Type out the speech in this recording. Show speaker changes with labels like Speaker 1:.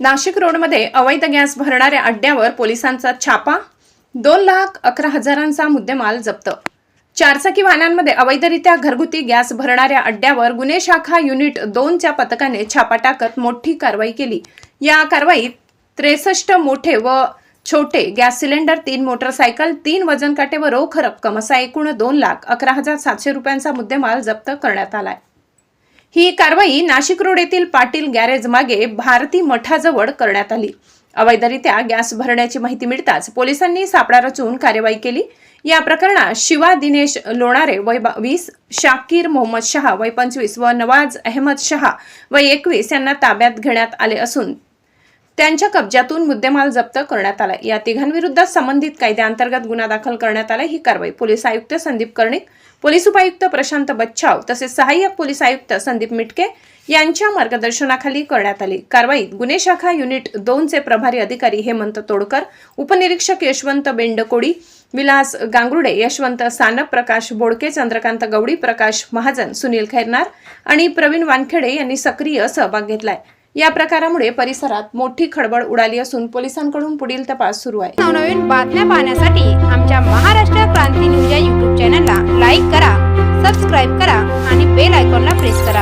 Speaker 1: नाशिक रोडमध्ये अवैध गॅस भरणाऱ्या अड्ड्यावर पोलिसांचा छापा. 2,11,000चा मुद्देमाल जप्त. चारचाकी वाहनांमध्ये अवैधरित्या घरगुती गॅस भरणाऱ्या अड्ड्यावर गुन्हे शाखा युनिट 2च्या पथकाने छापा टाकत मोठी कारवाई केली. या कारवाईत 63 मोठे व छोटे गॅस सिलेंडर, 3 मोटरसायकल, 3 वजन काटे व रोख रक्कम असा एकूण 2,11,700 रुपयांचा मुद्देमाल जप्त करण्यात आलाय. ही कारवाई नाशिक रोड येथील पाटील गॅरेज मागे भारती मठाजवळ करण्यात आली. अवैधरित्या गॅस भरण्याची माहिती मिळताच पोलिसांनी सापळा रचून कार्यवाही केली. या प्रकरणात शिवा दिनेश लोणारे वय 20, शाकीर मोहम्मद शहा वय 25 व नवाज अहमद शहा वय 21 यांना ताब्यात घेण्यात आले असून त्यांच्या कब्जातून मुद्देमाल जप्त करण्यात आला. या तिघांविरुद्ध संबंधित कायद्याअंतर्गत गुन्हा दाखल करण्यात आला. ही कारवाई पोलीस आयुक्त संदीप कर्णिक, पोलीस उपायुक्त प्रशांत बच्छाव तसेच सहाय्यक पोलीस आयुक्त संदीप मिटके यांच्या मार्गदर्शनाखाली करण्यात आली. कारवाईत गुन्हे शाखा युनिट 2चे प्रभारी अधिकारी हेमंत तोडकर, उपनिरीक्षक यशवंत बेंडकोडी, विलास गांगुर्डे, यशवंत सानप, प्रकाश बोडके, चंद्रकांत गवडी, प्रकाश महाजन, सुनील खैरनार आणि प्रवीण वानखेडे यांनी सक्रिय सहभाग घेतलाय. या प्रकारामुळे परिसरात मोठी खळबळ उडाली असून पोलिसांकडून पुढील तपास सुरू आहे.
Speaker 2: नवनवीन बातम्या पाहण्यासाठी आमच्या महाराष्ट्र क्रांती न्यूज या YouTube चॅनलला लाईक करा, सबस्क्राईब करा आणि बेल आयकॉनला प्रेस करा.